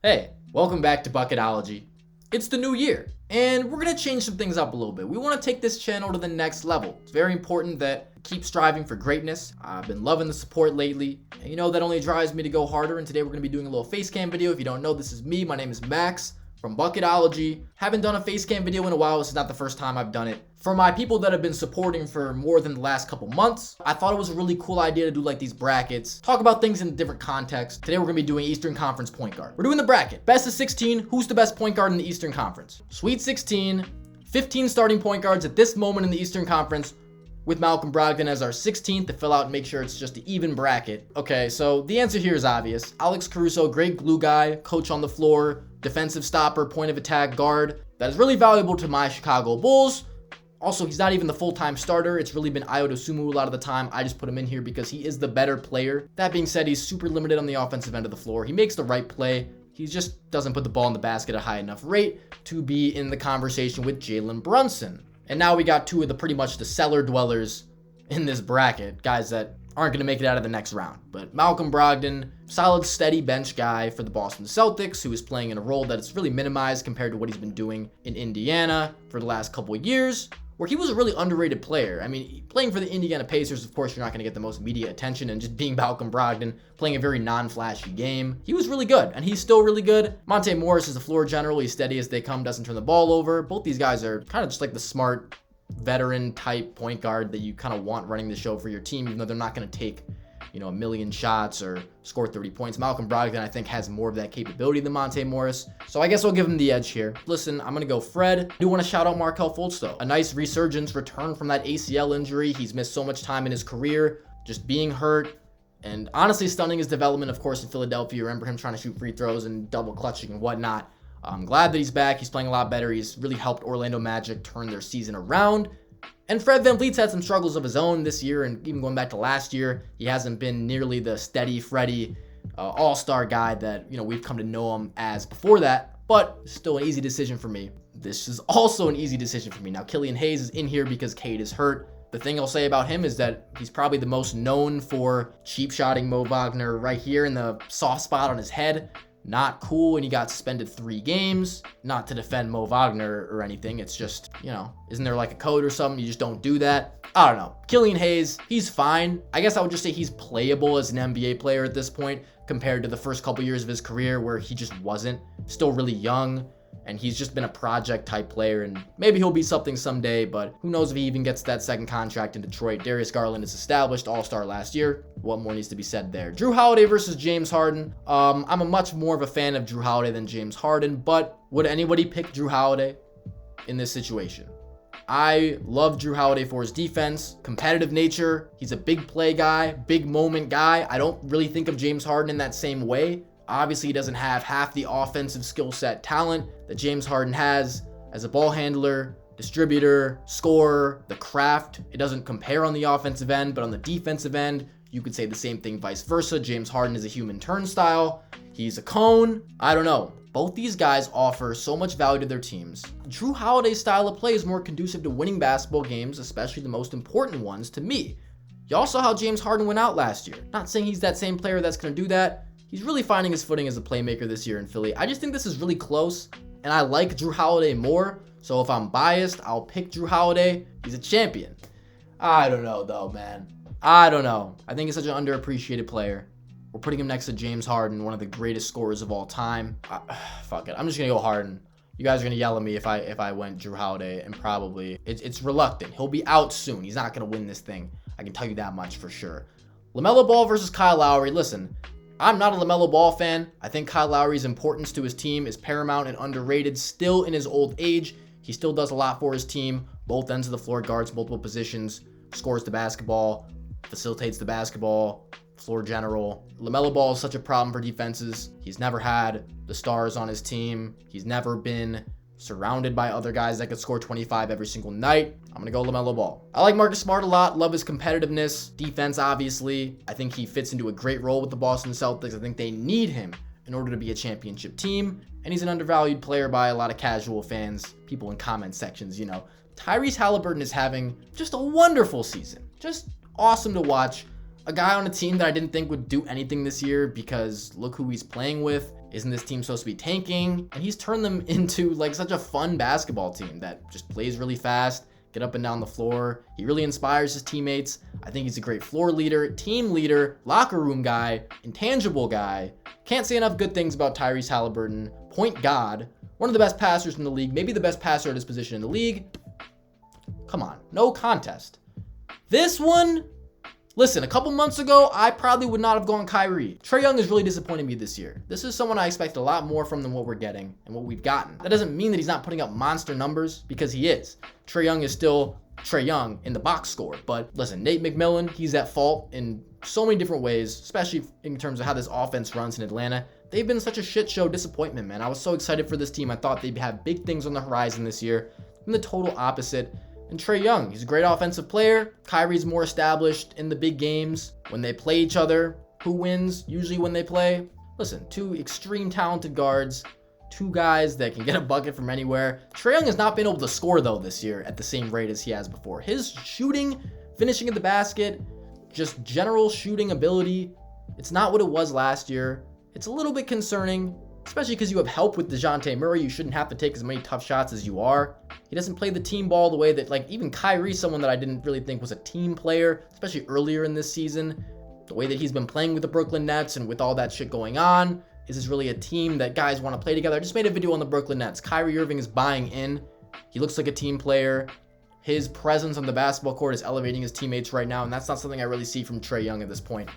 Hey, welcome back to Bucketology. It's the new year, and we're going to change some things up a little bit. We want to take this channel to the next level. It's very important that we keep striving for greatness. I've been loving the support lately, and you know that only drives me to go harder, and today we're going to be doing a little face cam video. If you don't know, this is me. My name is Max from Bucketology. Haven't done a face cam video in a while. This is not the first time I've done it. For my people that have been supporting for more than the last couple months, I thought it was a really cool idea to do like these brackets, talk about things in a different context. Today we're gonna be doing Eastern Conference point guard. We're doing the bracket, best of 16, who's the best point guard in the Eastern Conference? Sweet 16, 15 starting point guards at this moment in the Eastern Conference, with Malcolm Brogdon as our 16th to fill out and make sure it's just an even bracket. Okay, so the answer here is obvious. Alex Caruso, great glue guy, coach on the floor, defensive stopper, point of attack guard. That is really valuable to my Chicago Bulls. Also, he's not even the full-time starter. It's really been Ayo Dosunmu a lot of the time. I just put him in here because he is the better player. That being said, he's super limited on the offensive end of the floor. He makes the right play. He just doesn't put the ball in the basket at a high enough rate to be in the conversation with Jalen Brunson. And now we got two of the pretty much the cellar dwellers in this bracket, guys that aren't going to make it out of the next round. But Malcolm Brogdon, solid, steady bench guy for the Boston Celtics, who is playing in a role that is really minimized compared to what he's been doing in Indiana for the last couple of years, where he was a really underrated player. I mean, playing for the Indiana Pacers, of course, you're not going to get the most media attention, and just being Malcolm Brogdon, playing a very non-flashy game, he was really good, and he's still really good. Monte Morris is a floor general. He's steady as they come, doesn't turn the ball over. Both these guys are kind of just like the smart, veteran type point guard that you kind of want running the show for your team, even though they're not going to take, a million shots or score 30 points. Malcolm Brogdon, I think, has more of that capability than Monte Morris. So I guess I'll give him the edge here. Listen, I'm going to go Fred. I do want to shout out Markelle Fultz, though. A nice resurgence, return from that ACL injury. He's missed so much time in his career, just being hurt. And honestly, stunning his development, of course, in Philadelphia. You remember him trying to shoot free throws and double clutching and whatnot. I'm glad that he's back. He's playing a lot better. He's really helped Orlando Magic turn their season around. And Fred VanVleet's had some struggles of his own this year, and even going back to last year, he hasn't been nearly the steady Freddie all-star guy that, we've come to know him as before that, but still an easy decision for me. This is also an easy decision for me. Now, Killian Hayes is in here because Cade is hurt. The thing I'll say about him is that he's probably the most known for cheap-shotting Mo Wagner right here in the soft spot on his head. Not cool, and he got suspended 3 games. Not to defend Mo Wagner or anything. It's just, isn't there like a code or something? You just don't do that. I don't know. Killian Hayes, he's fine. I guess I would just say he's playable as an NBA player at this point compared to the first couple years of his career where he just wasn't. Still really young, and he's just been a project type player, and maybe he'll be something someday, but who knows if he even gets that second contract in Detroit. Darius Garland is established all-star last year. What more needs to be said there? Jrue Holiday versus James Harden. I'm a much more of a fan of Jrue Holiday than James Harden, but would anybody pick Jrue Holiday in this situation? I love Jrue Holiday for his defense, competitive nature. He's a big play guy, big moment guy. I don't really think of James Harden in that same way. Obviously, he doesn't have half the offensive skill set talent that James Harden has as a ball handler, distributor, scorer, the craft. It doesn't compare on the offensive end, but on the defensive end, you could say the same thing vice versa. James Harden is a human turnstile. He's a cone. I don't know. Both these guys offer so much value to their teams. Jrue Holiday's style of play is more conducive to winning basketball games, especially the most important ones to me. Y'all saw how James Harden went out last year. Not saying he's that same player that's going to do that. He's really finding his footing as a playmaker this year in Philly. I just think this is really close, and I like Jrue Holiday more. So if I'm biased, I'll pick Jrue Holiday. He's a champion. I don't know, though, man. I don't know. I think he's such an underappreciated player. We're putting him next to James Harden, one of the greatest scorers of all time. Fuck it. I'm just going to go Harden. You guys are going to yell at me if I went Jrue Holiday, and probably it's reluctant. He'll be out soon. He's not going to win this thing. I can tell you that much for sure. LaMelo Ball versus Kyle Lowry. Listen, I'm not a LaMelo Ball fan. I think Kyle Lowry's importance to his team is paramount and underrated. Still in his old age, he still does a lot for his team. Both ends of the floor, guards multiple positions, scores the basketball, facilitates the basketball, floor general. LaMelo Ball is such a problem for defenses. He's never had the stars on his team. He's never been surrounded by other guys that could score 25 every single night. I'm going to go LaMelo Ball. I like Marcus Smart a lot. Love his competitiveness. Defense, obviously. I think he fits into a great role with the Boston Celtics. I think they need him in order to be a championship team. And he's an undervalued player by a lot of casual fans, people in comment sections, Tyrese Halliburton is having just a wonderful season. Just awesome to watch. A guy on a team that I didn't think would do anything this year because look who he's playing with. Isn't this team supposed to be tanking? And he's turned them into like such a fun basketball team that just plays really fast, get up and down the floor. He really inspires his teammates. I think he's a great floor leader, team leader, locker room guy, intangible guy. Can't say enough good things about Tyrese Halliburton. Point God, one of the best passers in the league, maybe the best passer at his position in the league. Come on, no contest. This one, listen, a couple months ago, I probably would not have gone Kyrie. Trae Young has really disappointed me this year. This is someone I expect a lot more from than what we're getting and what we've gotten. That doesn't mean that he's not putting up monster numbers, because he is. Trae Young is still Trae Young in the box score. But listen, Nate McMillan, he's at fault in so many different ways, especially in terms of how this offense runs in Atlanta. They've been such a shit show disappointment, man. I was so excited for this team. I thought they'd have big things on the horizon this year. And the total opposite. And Trae Young, he's a great offensive player. Kyrie's more established in the big games. When they play each other, who wins usually when they play? Listen, two extreme talented guards, two guys that can get a bucket from anywhere. Trae Young has not been able to score, though, this year at the same rate as he has before. His shooting, finishing at the basket, just general shooting ability, it's not what it was last year. It's a little bit concerning, especially because you have help with DeJounte Murray. You shouldn't have to take as many tough shots as you are. He doesn't play the team ball the way that, like, even Kyrie, someone that I didn't really think was a team player, especially earlier in this season. The way that he's been playing with the Brooklyn Nets and with all that shit going on, is this really a team that guys want to play together? I just made a video on the Brooklyn Nets. Kyrie Irving is buying in. He looks like a team player. His presence on the basketball court is elevating his teammates right now, and that's not something I really see from Trae Young at this point.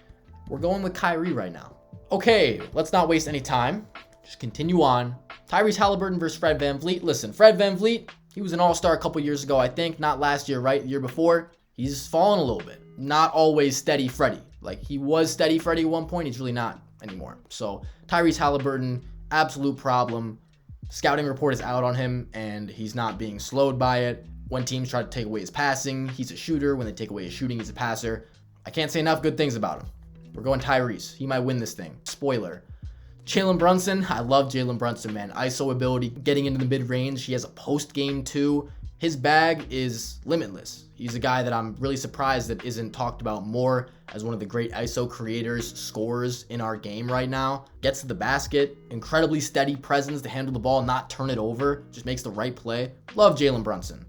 We're going with Kyrie right now. Okay, let's not waste any time. Just continue on. Tyrese Halliburton versus Fred VanVleet. Listen, Fred VanVleet, he was an all-star a couple years ago, I think. Not last year, right? The year before. He's fallen a little bit. Not always steady Freddie. Like, he was steady Freddie at one point. He's really not anymore. So, Tyrese Halliburton, absolute problem. Scouting report is out on him, and he's not being slowed by it. When teams try to take away his passing, he's a shooter. When they take away his shooting, he's a passer. I can't say enough good things about him. We're going Tyrese. He might win this thing. Spoiler. Jalen Brunson. I love Jalen Brunson, man. ISO ability, getting into the mid-range. He has a post-game too. His bag is limitless. He's a guy that I'm really surprised that isn't talked about more as one of the great ISO creators, scorers in our game right now. Gets to the basket. Incredibly steady presence to handle the ball, not turn it over. Just makes the right play. Love Jalen Brunson.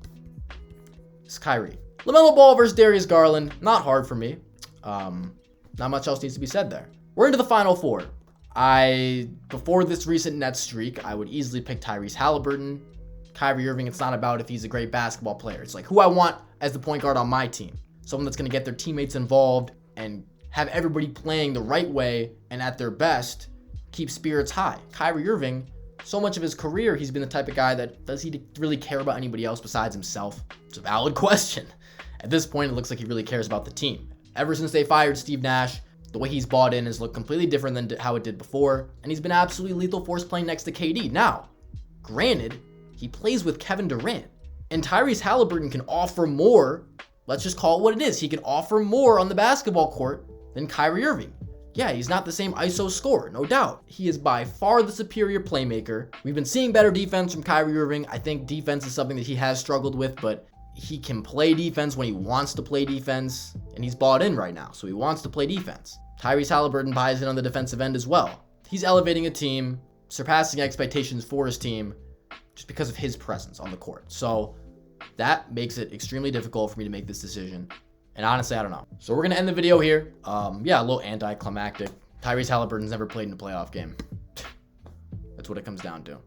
It's Kyrie. LaMelo Ball versus Darius Garland. Not hard for me. Not much else needs to be said there. We're into the Final Four. Before this recent Nets streak, I would easily pick Tyrese Halliburton. Kyrie Irving, it's not about if he's a great basketball player. It's like who I want as the point guard on my team. Someone that's going to get their teammates involved and have everybody playing the right way and at their best, keep spirits high. Kyrie Irving, so much of his career, he's been the type of guy that, does he really care about anybody else besides himself? It's a valid question. At this point, it looks like he really cares about the team. Ever since they fired Steve Nash, the way he's bought in has looked completely different than how it did before, and he's been absolutely lethal force playing next to KD. Now, granted, he plays with Kevin Durant, and Tyrese Halliburton can offer more. Let's just call it what it is. He can offer more on the basketball court than Kyrie Irving. Yeah, he's not the same ISO scorer, no doubt. He is by far the superior playmaker. We've been seeing better defense from Kyrie Irving. I think defense is something that he has struggled with, but he can play defense when he wants to play defense, and he's bought in right now, so he wants to play defense. Tyrese Halliburton buys in on the defensive end as well. He's elevating a team, surpassing expectations for his team, just because of his presence on the court. So that makes it extremely difficult for me to make this decision. And honestly, I don't know. So we're going to end the video here. Yeah, a little anticlimactic. Tyrese Halliburton's never played in a playoff game. That's what it comes down to.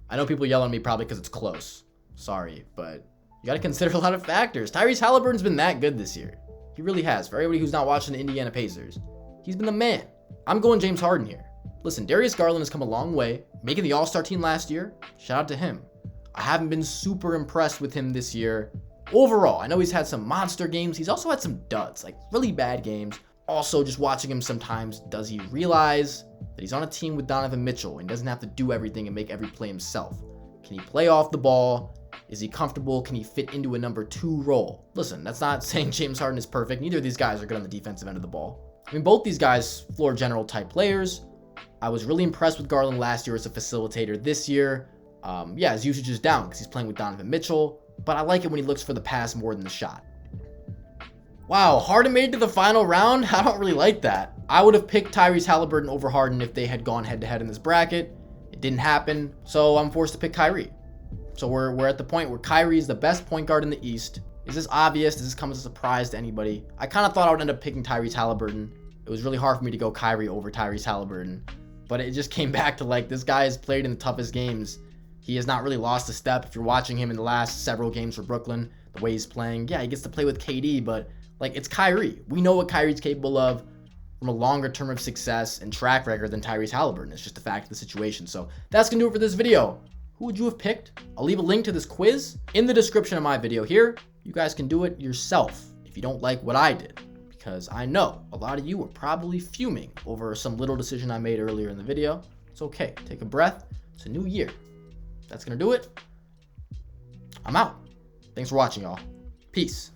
I know people yell at me probably because it's close. Sorry, but you got to consider a lot of factors. Tyrese Halliburton's been that good this year. He really has. For everybody who's not watching the Indiana Pacers, he's been the man. I'm going James Harden here. Listen, Darius Garland has come a long way, making the All-Star team last year. Shout out to him. I haven't been super impressed with him this year. Overall, I know he's had some monster games. He's also had some duds, like really bad games. Also, just watching him sometimes, does he realize that he's on a team with Donovan Mitchell and doesn't have to do everything and make every play himself? Can he play off the ball? Is he comfortable? Can he fit into a number 2 role? Listen, that's not saying James Harden is perfect. Neither of these guys are good on the defensive end of the ball. I mean, both these guys, floor general type players. I was really impressed with Garland last year as a facilitator. This year, yeah, his usage is down because he's playing with Donovan Mitchell, but I like it when he looks for the pass more than the shot. Wow, Harden made it to the final round? I don't really like that. I would have picked Tyrese Halliburton over Harden if they had gone head-to-head in this bracket. It didn't happen, so I'm forced to pick Kyrie. So we're at the point where Kyrie is the best point guard in the East. Is this obvious? Does this come as a surprise to anybody? I kind of thought I would end up picking Tyrese Halliburton. It was really hard for me to go Kyrie over Tyrese Halliburton. But it just came back to, like, this guy has played in the toughest games. He has not really lost a step. If you're watching him in the last several games for Brooklyn, the way he's playing, yeah, he gets to play with KD, but, like, it's Kyrie. We know what Kyrie's capable of from a longer term of success and track record than Tyrese Halliburton. It's just the fact of the situation. So that's going to do it for this video. Who would you have picked? I'll leave a link to this quiz in the description of my video here. You guys can do it yourself if you don't like what I did, because I know a lot of you are probably fuming over some little decision I made earlier in the video. It's okay. Take a breath. It's a new year. That's going to do it. I'm out. Thanks for watching, y'all. Peace.